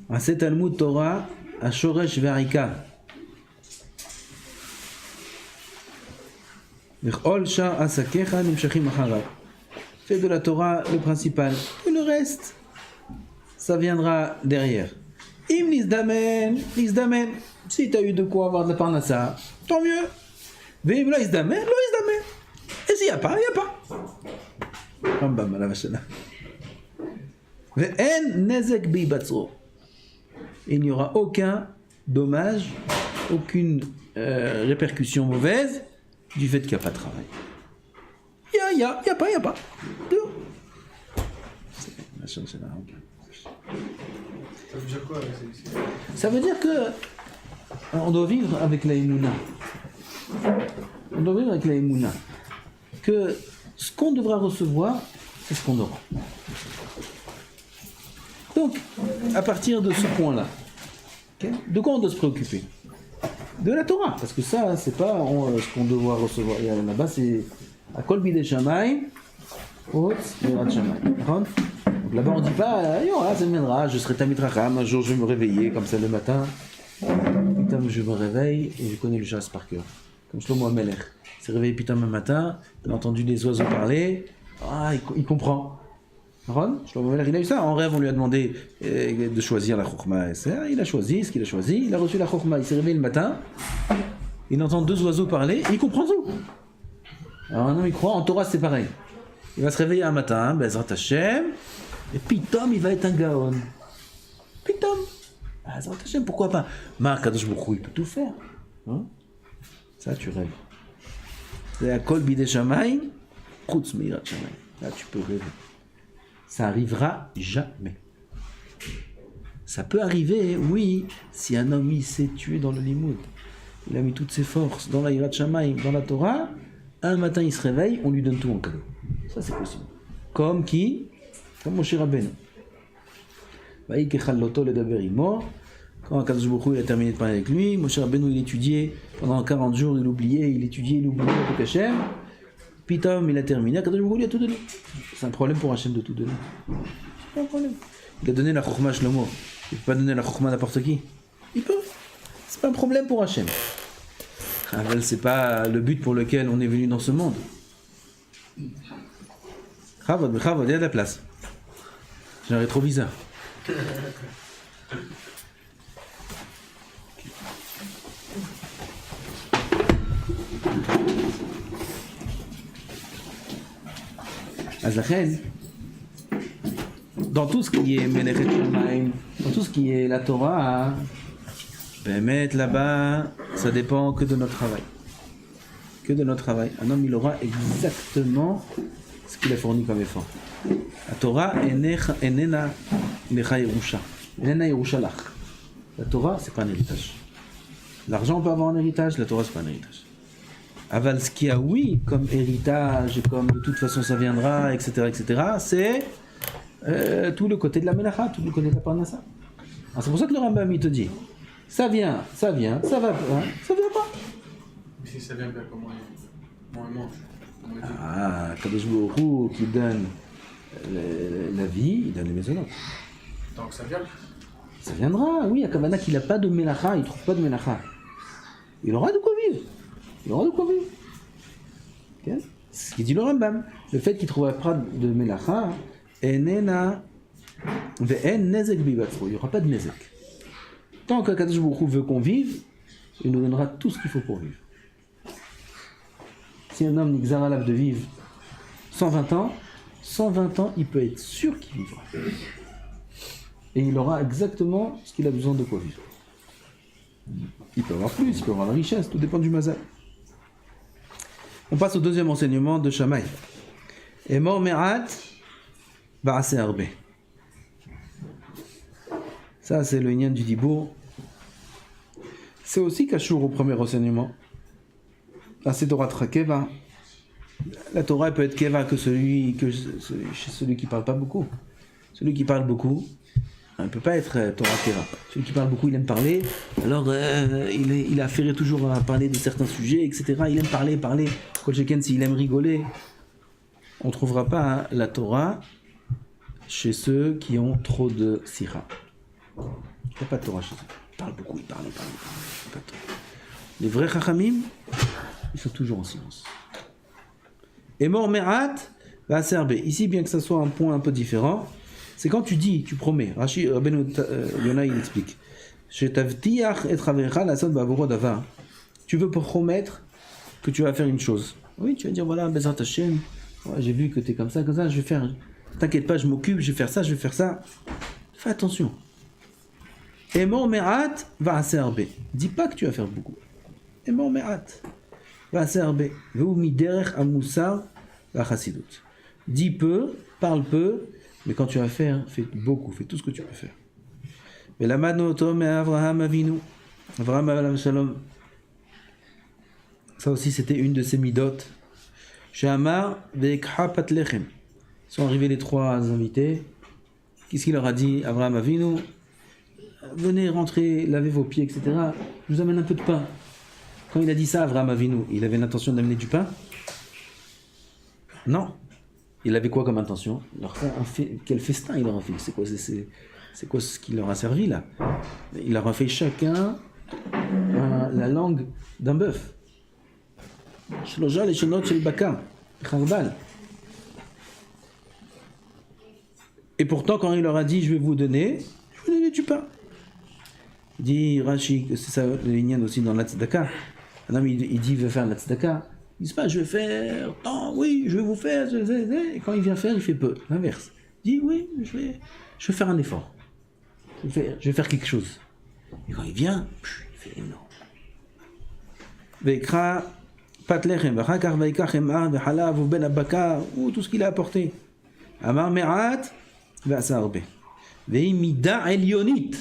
Aset Talmud Torah, Ashoresh Ve'arika. V'chol shar asakecha nimshachim acharav. Fais de la Torah le principal. Et le reste, ça viendra derrière. Im nizdamen. Si tu as eu de quoi avoir de la parnassa, tant mieux. Ve'im lo izdamen. Et s'il n'y a pas, il n'y a pas. Rambam, la vachana. Ve'en nezek bibatzro. Il n'y aura aucun dommage, aucune répercussion mauvaise du fait qu'il n'y a pas de travail. Il n'y a pas. Dehors. Ça veut dire quoi? Ça veut dire que on doit vivre avec la émouna. Que ce qu'on devra recevoir, c'est ce qu'on aura. Donc, à partir de ce point-là, okay, de quoi on doit se préoccuper? De la Torah, parce que ça, c'est pas ce qu'on doit recevoir. Et là-bas, c'est à Kol Bidei Shamayim, Hotz Yirat Shamayim. Donc là-bas, on dit pas, yo, ça viendra, je serai Tamid Racham, un jour je vais me réveiller comme ça le matin. Putain, je me réveille et je connais le chasse par cœur. Comme Shlomo Amelech. Il s'est réveillé putain un matin, il a entendu des oiseaux parler, il comprend. Shlomo Amelech, il a eu ça. En rêve, on lui a demandé de choisir la Chokhma. Il a choisi ce qu'il a choisi, il a reçu la Chokhma. Il s'est réveillé le matin, il entend deux oiseaux parler, et il comprend tout. Alors un homme, il croit, en Torah, c'est pareil. Il va se réveiller un matin, Bezrat Hashem, et pitom, il va être un gaon. Pitom. Bezrat Hashem, pourquoi pas? Kadosh Baruch Hu, il peut tout faire. Hein? Ça, tu rêves. C'est à Kol Bidei Shamayim, Chutz Yirat Shamayim. Là, tu peux rêver. Ça arrivera jamais. Ça peut arriver, oui, si un homme il s'est tué dans le limoud. Il a mis toutes ses forces dans la Yirat Shamayim, dans la Torah. Un matin, il se réveille, on lui donne tout en cadeau. Ça, c'est possible. Comme qui? Comme Moshe Rabbeinu. Quand Akadosh Baruch Hu, il a terminé de parler avec lui, Moshe Rabbeinu, il étudiait pendant 40 jours, il oubliait avec Hachem. Pitom, il a terminé, Akadosh Baruch Hu, il a tout donné. C'est un problème pour Hachem de tout donner. C'est pas un problème. Il a donné la Chokhma à Shlomo. Il ne peut pas donner la Chokhma à n'importe qui. Il peut. C'est pas un problème pour Hachem. C'est pas le but pour lequel on est venu dans ce monde. Chavod, il y a de la place. J'aurais trop bizarre. Azlachen, dans tout ce qui est Melechet Shamayim, dans tout ce qui est la Torah, mettre là-bas, ça dépend que de notre travail. Que de notre travail. Un homme, il aura exactement ce qu'il a fourni comme effort. La Torah, enena lecha yerusha. Enena yerusha lach. La Torah, c'est pas un héritage. L'argent peut avoir un héritage, la Torah, c'est pas un héritage. Aval, ce qu'il y a, oui, comme héritage, comme de toute façon ça viendra, etc., c'est tout le côté de la melacha, tout le côté de la parnassa. C'est pour ça que le Rambam, il te dit, ça vient, ça va pas, ça vient pas. Mais si ça vient bien, comment il mange? Kadosh Baruch Hu qui donne la vie, il donne les maisons. Tant que ça vient. Ça viendra, oui, à Kavana qu'il n'a pas de melacha, il ne trouve pas de melacha. Il aura de quoi vivre. Okay. C'est ce qu'il dit le Rambam. Le fait qu'il ne trouvera pas de melacha, enena ve'en nezek bibatzro. Il n'y aura pas de nezek. Tant qu'Akadosh Baruch Hu veut qu'on vive, il nous donnera tout ce qu'il faut pour vivre. Si un homme nixara lave de vivre 120 ans, il peut être sûr qu'il vivra. Et il aura exactement ce qu'il a besoin de quoi vivre. Il peut avoir plus, il peut avoir la richesse, tout dépend du mazal. On passe au deuxième enseignement de Shammai. Et mort me'at, ba'aseh arbe. Ça, c'est le lien du dibour. C'est aussi kashour au premier enseignement. Là, c'est Torah Keva. La Torah peut être Keva que celui qui parle pas beaucoup. Celui qui parle beaucoup, il ne peut pas être Torah Keva. Celui qui parle beaucoup, il aime parler. Alors, il a affairé toujours à parler de certains sujets, etc. Il aime parler. Kol Sheken, s'il aime rigoler, on ne trouvera pas la Torah chez ceux qui ont trop de sira. Il n'y a pas de Torah chez eux. Ils parlent beaucoup, ils parlent. Pas de Torah. Les vrais Chachamim, ils sont toujours en silence. Et mort me'at va serber. Ici, bien que ça soit un point un peu différent, c'est quand tu dis, tu promets. Rashi Rabbeinu Yonah, il explique. Tu veux promettre que tu vas faire une chose. Oui, tu vas dire voilà, Bezrat Hashem, j'ai vu que tu es comme ça, je vais faire. T'inquiète pas, je m'occupe, je vais faire ça. Fais attention. Et mon me'at va serber. Dis pas que tu vas faire beaucoup. Et mon me'at va serber. Veu miderech amusar va chassidut. Dis peu, parle peu, mais quand tu vas faire, fais beaucoup, fais tout ce que tu peux faire. Mais la manotom et Avraham Avinu, Avraham Avraham Shalom. Ça aussi, c'était une de ses midot. Chez Amar, Vekha Patlechem. Sont arrivés les trois invités. Qu'est-ce qu'il leur a dit, Avraham Avinu? Venez rentrer, lavez vos pieds, etc. Je vous amène un peu de pain. Quand il a dit ça, Avraham Avinu, il avait l'intention d'amener du pain? Non. Il avait quoi comme intention? Quel festin il leur a fait? C'est quoi ce qu'il leur a servi là? Il leur a fait chacun la langue d'un bœuf. Shloja les shenot shel baka, charbal. Et pourtant, quand il leur a dit je vais vous donner du pain. Il dit Rashi, c'est ça le lignan aussi dans la tzedaka. Un homme il dit il veut faire la tzedaka. Il dit pas je vais faire tant, oui, je vais vous faire. Et quand il vient faire, il fait peu. L'inverse. Il dit oui, je vais faire un effort. Je vais faire quelque chose. Et quand il vient, il fait énorme. Vekra patlechem, vachakar vaikachem ar vechalav ou ben abaka, ou tout ce qu'il a apporté. Amar me'at ve'asarbe. Vei mida elionit,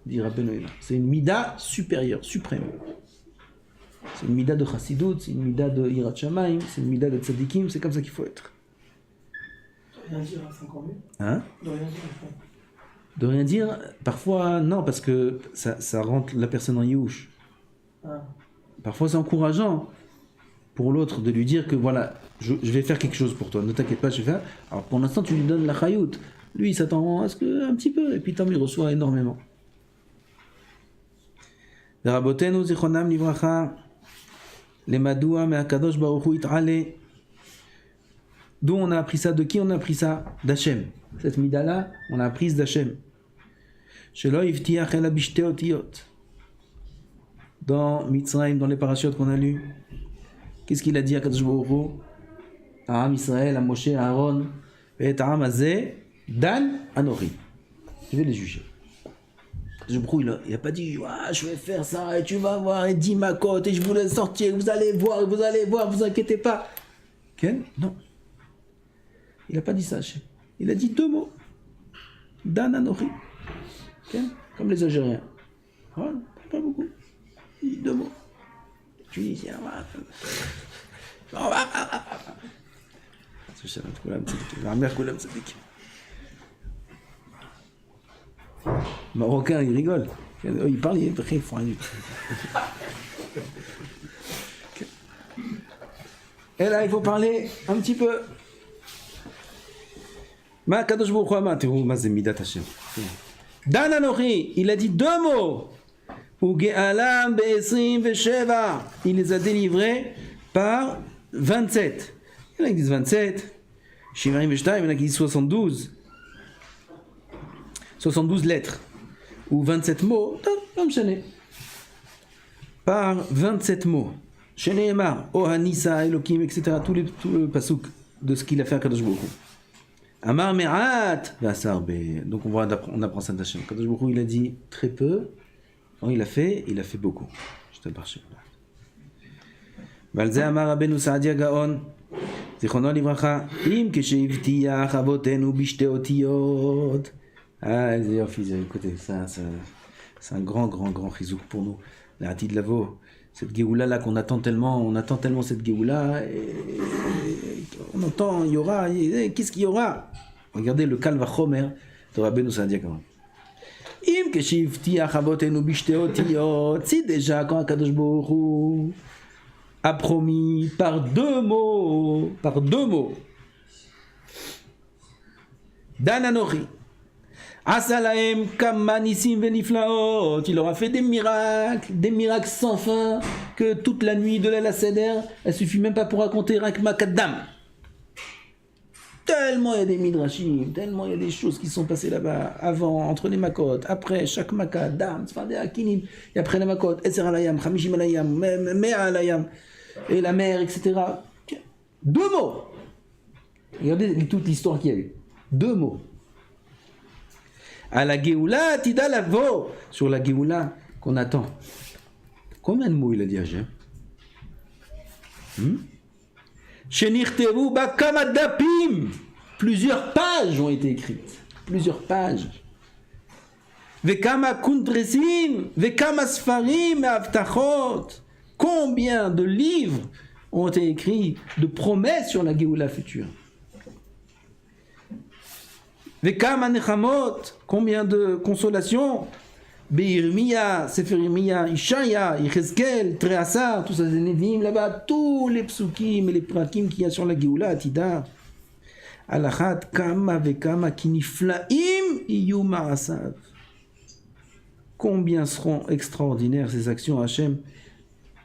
dit Rabbeinu Yonah. C'est une mida supérieure, suprême. C'est une mida de chassidut, c'est une mida de hirat shamayim, c'est une mida de tzadikim, c'est comme ça qu'il faut être. Rien dire, c'est encore mieux. Hein? De rien dire, enfin. De rien dire, parfois non, parce que ça rend la personne en youch. Ah. Parfois c'est encourageant pour l'autre de lui dire que voilà, je vais faire quelque chose pour toi, ne t'inquiète pas, je vais faire. Alors pour l'instant tu lui donnes la chayout, lui il s'attend à ce que un petit peu, et puis tant il reçoit énormément. Rabotenu zichronam livracha, les madoua me akadosh baruch hu it'ale. D'où on a appris ça? De qui on a appris ça? D'Hachem. Cette mida-là, on a apprise d'Hachem. Shelo yivtiach ela bishte otiyot. Dans Mitzrayim, dans les parachutes qu'on a lus, qu'est-ce qu'il a dit à Kadosh Baruch Hu? À Am Israël, à Moshe, à Aaron, et à Am Azeh, Dan Anori. Je vais les juger. Kadosh Baruch Hu, il n'a pas dit, je vais faire ça, et tu vas voir, et 10 macotes, et je vous laisse sortir, vous allez voir, vous inquiétez pas. Ken? Non. Il n'a pas dit ça, Hachem. Il a dit 2 mots. Dan Anori. Ken? Comme les Algériens. Voilà, pas beaucoup. 2 mots. Tunisien. Marocain, il rigole. Il parle, il font rien du tout. Et là, il faut parler un petit peu. Ma Kadosh Baruch Hu Amar, térou, ma zemidat Hashem. Dan Anochi, il a dit 2 mots. Ou Ge'alam be'esrim ve'sheva. Il les a délivrés par 27. Il y en a qui disent 27. Shivarim ve'shtaim, il y en a qui disent 72. 72 lettres. Ou 27 mots. Non, me par 27 mots. Sheneemar, Ohanisa, Elohim, etc. Tout le pasuk de ce qu'il a fait à Kadosh Baruch Hu. Amar me'at ve'asarbe. Donc on apprend ça d'Hachem. Kadosh Baruch Hu, il a dit très peu. Quand il a fait beaucoup. Je te parle. Valze Amar Rabbeinu Saadia Gaon, Zichrono Livracha, Im Keshevtiach Avotenu Bishte Otiyot. Ah, écoutez, ça, c'est un grand chizouk pour nous. La Hatid Lavo, cette Géoula là qu'on attend tellement, cette Géoula, et on entend, il y aura, qu'est-ce qu'il y aura? Regardez le Kal Vachomer de Rabbeinu Saadia Gaon. Im Keshivtiach Avotenu Bishte Otiyot, si déjà quand Akadosh Baruch Hu a promis par 2 mots, Dan Anochi, Asalaem kamanissim veniflaot. Il leur a fait des miracles sans fin, que toute la nuit de la Seder, elle suffit même pas pour raconter Rak Makadam. Tellement il y a des midrashim, tellement il y a des choses qui sont passées là-bas, avant, entre les makot, après, chaque makadam, tzfadeh akinim, et après les makot, Eser alayam, Chamishim alayam, Mea alayam, et la mer, etc. 2 mots. Regardez toute l'histoire qu'il y a eu. 2 mots. À la Géoula, Tida Lavo, sur la Géoula qu'on attend. Combien de mots il a dit Hachem? Shenirtevu bakamadapim. Plusieurs pages ont été écrites. Plusieurs pages. Vekama kuntresim, vekama sfarim avtachot. Combien de livres ont été écrits de promesses sur la Géoula future? Vekama nechamot. Combien de consolations? Be'irmiya, Sefer Irmiya, Ishaya, Yechezkel, Treasar, tout ça, c'est Nevim là-bas, tous les psukim et les prakim qu'il y a sur la Géoula, Atida. Alachat, Kama, Vekama, Kiniflaim, Iyu Marasav. Combien seront extraordinaires ces actions Hachem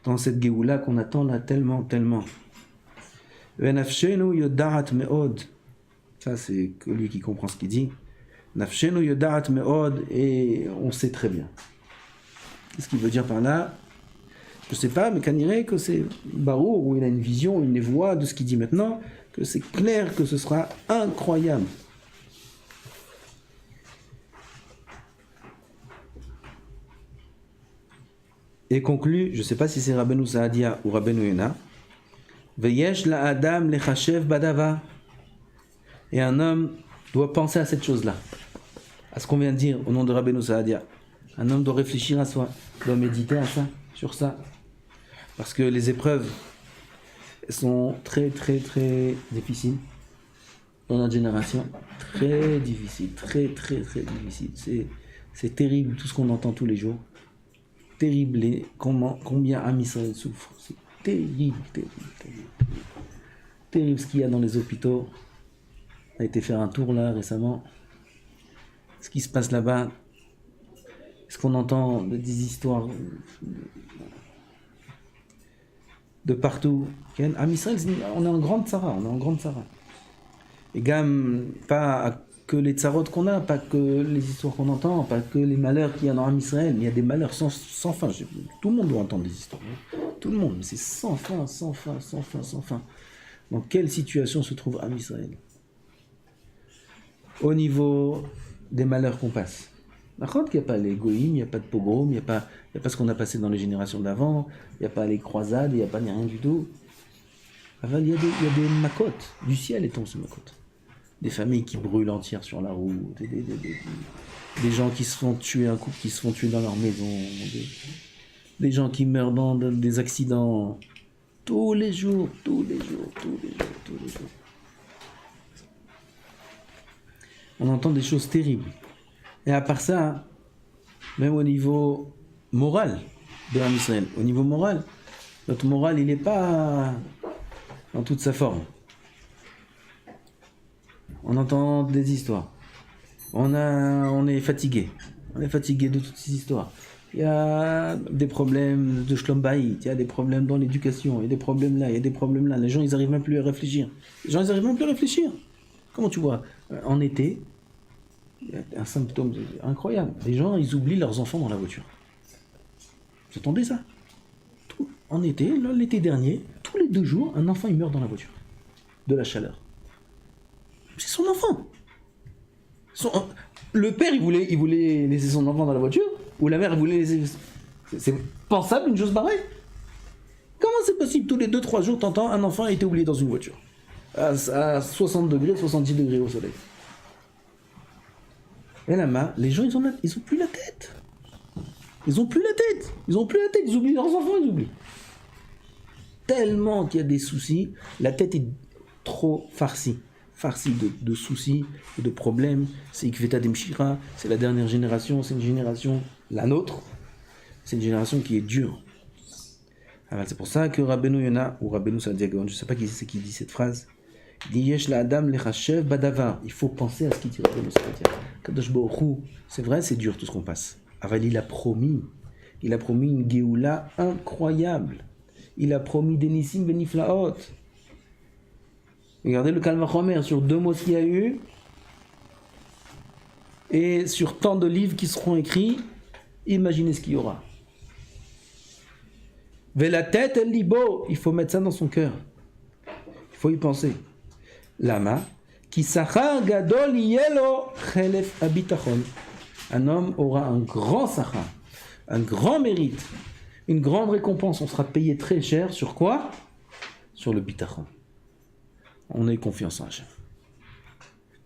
dans cette Géoula qu'on attend là tellement, tellement. Venafshenu yodarat me'od. Ça, c'est que lui qui comprend ce qu'il dit. Nafshenu yodarat me'od, et on sait très bien. Qu'est-ce qu'il veut dire par là? Je ne sais pas, mais Kaniré, que c'est Barour, où il a une vision, une voix de ce qu'il dit maintenant, que c'est clair que ce sera incroyable. Et conclut, je ne sais pas si c'est Rabbeinu Saadia ou Rabbeinu Yonah, Veyesh la Adam lechashev badava. Et un homme doit penser à cette chose-là, à ce qu'on vient de dire au nom de Rabbeinu Saadia. Un homme doit réfléchir à soi, doit méditer à ça, sur ça. Parce que les épreuves sont très, très, très difficiles dans notre génération. Très difficiles, très, très, très difficiles. C'est terrible tout ce qu'on entend tous les jours. Terrible et combien Am Israël souffre. C'est terrible, terrible, terrible. Terrible ce qu'il y a dans les hôpitaux. On a été faire un tour là récemment. Ce qui se passe là-bas, ce qu'on entend des histoires de partout. Am Israël, on est en grande Sarah, Et gamme, pas que les tsarot qu'on a, pas que les histoires qu'on entend, pas que les malheurs qu'il y a dans Am Israël, mais il y a des malheurs sans fin. Tout le monde doit entendre des histoires. Tout le monde, mais c'est sans fin. Dans quelle situation se trouve Am Israël? Au niveau des malheurs qu'on passe. Par contre, il n'y a pas les goïms, il n'y a pas de pogrom, il n'y a pas ce qu'on a passé dans les générations d'avant, il n'y a pas les croisades, il n'y a pas rien du tout. Il y a des macotes, du ciel et tombe ce macote. Des familles qui brûlent entières sur la route, des gens qui se font tuer, un couple qui se font tuer dans leur maison, des gens qui meurent dans des accidents, tous les jours. On entend des choses terribles. Et à part ça, même au niveau moral de Am Israël, au niveau moral, notre moral, il n'est pas dans toute sa forme. On entend des histoires. On est fatigué. On est fatigué de toutes ces histoires. Il y a des problèmes de Shlom Bayit, il y a des problèmes dans l'éducation, il y a des problèmes là, il y a des problèmes là. Les gens, ils n'arrivent même plus à réfléchir. Comment tu vois? En été, il y a un symptôme incroyable. Les gens, ils oublient leurs enfants dans la voiture. Vous entendez ça? En été, l'été dernier, tous les 2 jours, un enfant il meurt dans la voiture. De la chaleur. C'est son enfant. Le père, il voulait laisser son enfant dans la voiture, ou la mère, elle voulait laisser... C'est pensable une chose pareille? Comment c'est possible? Tous les 2-3 jours, t'entends, un enfant a été oublié dans une voiture. À 60 degrés, 70 degrés au soleil. Et là-bas, les gens, ils ont plus la tête. Ils oublient leurs enfants, ils oublient. Tellement qu'il y a des soucis, la tête est trop farcie de soucis, de problèmes. C'est Ikveta Demshira, c'est la dernière génération, c'est une génération, la nôtre, c'est une génération qui est dure. Alors c'est pour ça que Rabbeinu Yonah, ou Rabbeinu Saadia Gaon, je ne sais pas qui c'est qui dit cette phrase, dit Yesh la Adam lechashev badavar. Il faut penser à ce qui tire de nos secrétaires. Kadosh Baruch Hu, c'est vrai, c'est dur tout ce qu'on passe. Aval, il a promis une Géoula incroyable. Il a promis des Nissim Beniflaot. Regardez le Kal Vachomer sur 2 mots qu'il y a eu et sur tant de livres qui seront écrits. Imaginez ce qu'il y aura. La tête, el libo, il faut mettre ça dans son cœur. Il faut y penser. Lama, ki sachar gadol yelo chelef habitachon. Un homme aura un grand sachar, un grand mérite, une grande récompense. On sera payé très cher sur quoi? Sur le bitachon. On a eu confiance en Hachem.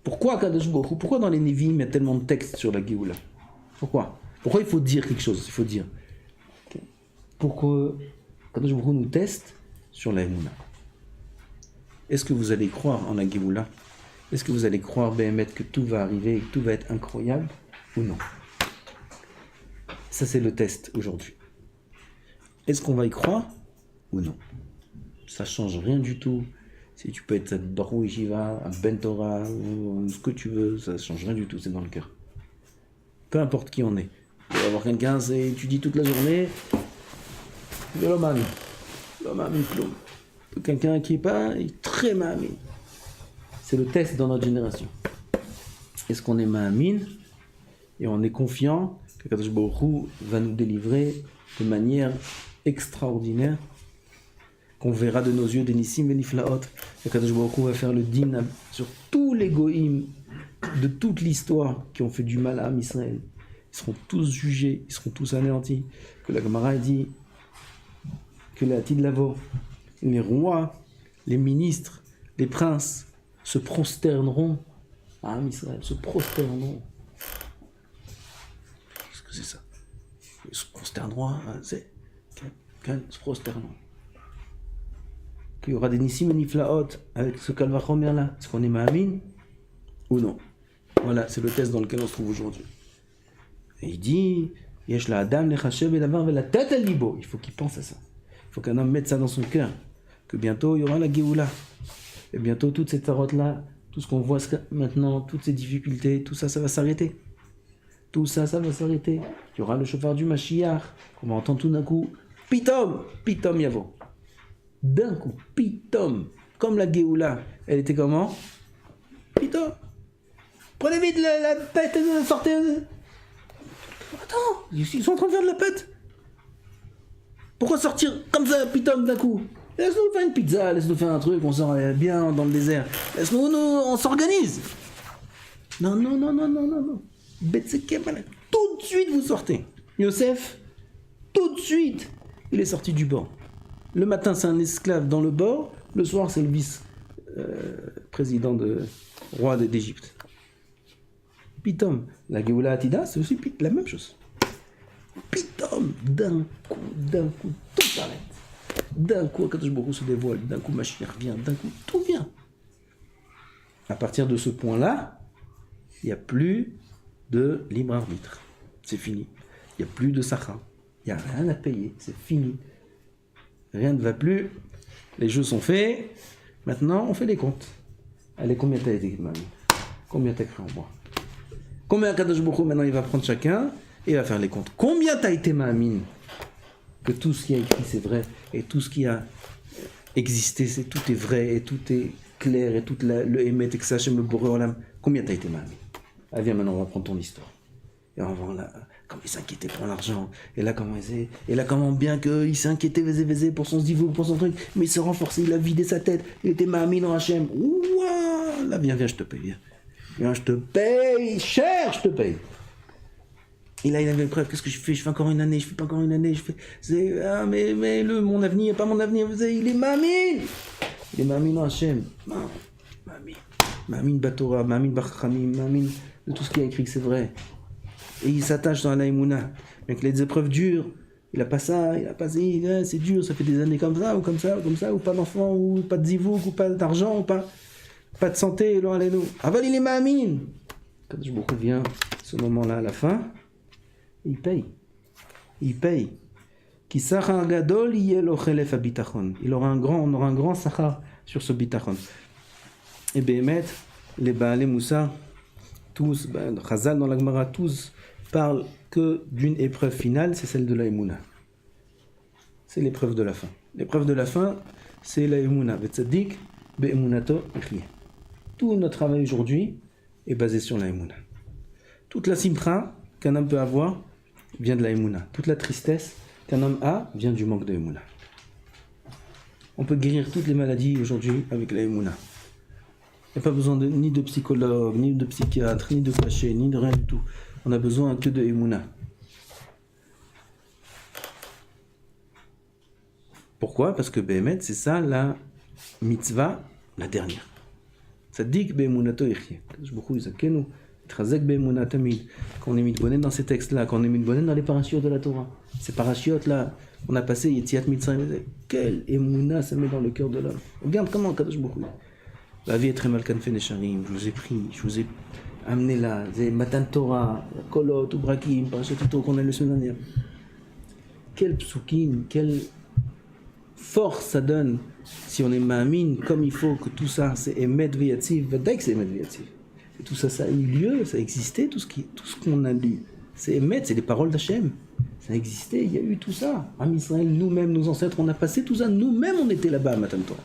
Pourquoi Kadosh Baruch Hu? Pourquoi dans les Nevi'im il y a tellement de textes sur la Géoula? Pourquoi il faut dire quelque chose? Il faut dire. Pour que Kadosh Baruch Hu nous teste sur la Emouna. Est-ce que vous allez croire en la Géoula? Est-ce que vous allez croire, Béhémet, que tout va arriver et que tout va être incroyable ou non? Ça, c'est le test aujourd'hui. Est-ce qu'on va y croire ou non? Ça change rien du tout. Si tu peux être Barou Yeshiva, un Ben Torah, ou ce que tu veux, ça change rien du tout, c'est dans le cœur. Peu importe qui on est. Tu vas avoir quelqu'un, tu dis toute la journée, l'homme clown. Quelqu'un qui est pas très ma'amin. C'est le test dans notre génération. Est-ce qu'on est ma'amin et on est confiant que Kadosh Baruch Hu va nous délivrer de manière extraordinaire, qu'on verra de nos yeux des Nissim et Niflaot, et Kadosh Baruch Hu va faire le din sur tous les goïms de toute l'histoire qui ont fait du mal à Am Israël. Ils seront tous jugés, ils seront tous anéantis. Que la Gemara dit que la Tid Lavo, les rois, les ministres, les princes se prosterneront à Am Israël, se prosterneront. Qu'est-ce que c'est ça? Ils se prosterneront, c'est se prosterneront. Qu'il y aura des Nissim et Niflaot avec ce Kal Vachomer là. Est-ce qu'on est ma'amin ou non? Voilà, c'est le test dans lequel on se trouve aujourd'hui. Et il dit Yesh la Adam lechashev badavar vela tet el libo. Il faut qu'il pense à ça. Il faut qu'un homme mette ça dans son cœur. Que bientôt il y aura la Géoula. Et bientôt toute cette tarotte là, tout ce qu'on voit maintenant, toutes ces difficultés, tout ça, ça va s'arrêter. Tout ça, ça va s'arrêter. Il y aura le chauffeur du Mashiach, qu'on va entendre tout d'un coup. Pitom yavo. D'un coup, pitom. Comme la Géoula, elle était comment? Pitom. Prenez vite la pète, sortez. Attends, ils sont en train de faire de la pète. Pourquoi sortir comme ça, pitom, d'un coup? Laisse-nous faire une pizza, laisse-nous faire un truc, on sort bien dans le désert. Laisse-nous, on s'organise. Non. Betsekem, tout de suite vous sortez. Yosef, tout de suite, il est sorti du bord. Le matin, c'est un esclave dans le bord. Le soir, c'est le vice-président roi d'Égypte. Pitom, la Géoula Atida, c'est aussi la même chose. Pitom, d'un coup, tout s'arrête. D'un coup, Kadosh Baruch Hu se dévoile. D'un coup, Mashiach vient. D'un coup, tout vient. À partir de ce point-là, il n'y a plus de libre arbitre. C'est fini. Il n'y a plus de Sacha. Il n'y a rien à payer. C'est fini. Rien ne va plus. Les jeux sont faits. Maintenant, on fait les comptes. Allez, combien t'as été, mamie? Combien t'as cru en moi? Combien Kadosh Baruch Hu, maintenant, il va prendre chacun et il va faire les comptes. Combien t'as été, mamie? Que tout ce qui a écrit, c'est vrai. Et tout ce qui a existé, tout est vrai. Et tout est clair. Et tout le émet, et que ça, le Boré Olam. Combien t'as été, mamie? Allez, viens, maintenant, on va prendre ton histoire. Et on va voir là, comment il s'inquiétait pour l'argent. Et là, comment bien qu'il s'inquiétait pour son zivou, pour son truc. Mais il s'est renforcé, il a vidé sa tête. Il était ma'amin en Hachem. Ouah, là, viens, je te paye. Viens, je te paye. Cher, je te paye. Et là, il avait le preuve. Qu'est-ce que je fais? Je fais encore une année. Je fais pas encore une année. Mais mon avenir, pas mon avenir. Il est ma'amin. Il est ma'amin en Hachem. Ma'amin Batora, ma'amin Bachachamim, ma'amin de tout ce qu'il a écrit que c'est vrai. Et il s'attache dans la Emouna. Avec les épreuves dures, il a pas ça, c'est dur, ça fait des années comme ça, ou pas d'enfant, ou pas de zivouk, ou pas d'argent, ou pas de santé, alors allez-nous. Aval, il est ma'amin. Quand je me reviens, ce moment-là, à la fin, il paye. Ki sachar gadol yelo chelef habitachon. On aura un grand sachar sur ce bitachon. Et Béhémet, les Baalé Moussa, tous, Chazal dans la Gemara, tous parlent que d'une épreuve finale, c'est celle de la Emouna. C'est l'épreuve de la fin. L'épreuve de la fin, c'est la Emouna. Vetzadik, Be'emunato, Echie. Tout notre travail aujourd'hui est basé sur la Emouna. Toute la simcha qu'un homme peut avoir vient de la Emouna. Toute la tristesse qu'un homme a vient du manque de Emouna. On peut guérir toutes les maladies aujourd'hui avec la Emouna. Il n'y a pas besoin ni de psychologue, ni de psychiatre, ni de cachet, ni de rien du tout. On a besoin que de Emouna. Pourquoi? Parce que Béhémet, c'est ça la mitzvah, la dernière. Tzadik be'emunato yechye. Beaucoup Izakenu, Trazek be'emuna tamid. Quand on est mitbonen dans ces textes-là, quand on est mitbonen dans les parachiotes de la Torah, ces parachiotes-là, on a passé Yetziat Mitzrayim. Quelle emuna ça met dans le cœur de l'homme. Regarde comment Kadosh Baruch Hu. La vie est très mal kanfen esharim. Je vous ai pris, je vous ai amené là. C'est Matan Torah, Kolot, Ubrakim, parachute qu'on a le semaine dernière. Quel psukim, quelle force ça donne si on est ma'amine comme il faut, que tout ça c'est Emet Veyatziv, Vadaïk c'est Emet Veyatziv. Et tout ça, ça a eu lieu, ça a existé, tout ce qu'on a lu. C'est Emet, c'est les paroles d'Hachem. Ça a existé, il y a eu tout ça. Am Israël, nous-mêmes, nos ancêtres, on a passé tout ça, nous-mêmes on était là-bas à Matan Torah.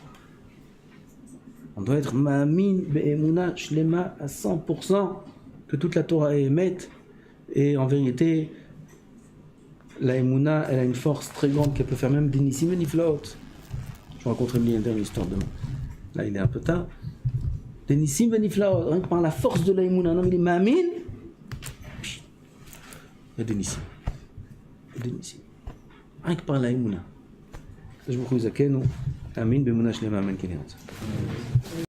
On doit être ma'amine, be'emuna, shlema à 100%, que toute la Torah est Emet, et en vérité, la Emouna, elle a une force très grande qu'elle peut faire même des nissim et niflaot. Je vous raconterai bien une histoire demain. Là, il est un peu tard. Des nissim et niflaot, rien que par la force de la Emouna. Non, mais il est ma'amin. Il y a des nissim. Il y a des nissim. Rien que par la Emouna. Je vous remercie. Amin, be'emouna shlema, amen,